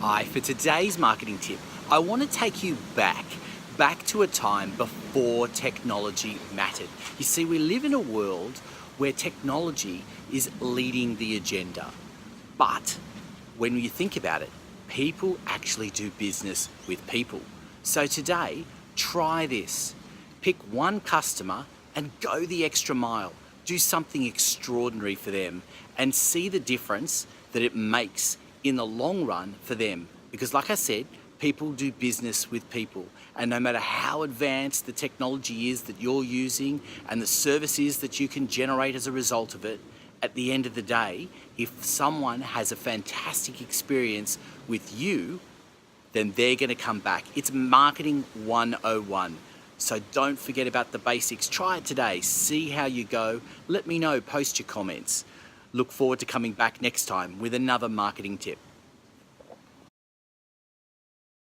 Hi, for today's marketing tip, I want to take you back to a time before technology mattered. You see, we live in a world where technology is leading the agenda. But when you think about it, people actually do business with people. So today, try this. Pick one customer and go the extra mile. Do something extraordinary for them and see the difference that it makes in the long run for them. Because like I said, people do business with people. And no matter how advanced the technology is that you're using and the services that you can generate as a result of it, at the end of the day, if someone has a fantastic experience with you, then they're going to come back. It's marketing 101. So don't forget about the basics. Try it today. See how you go. Let me know. Post your comments. Look forward to coming back next time with another marketing tip.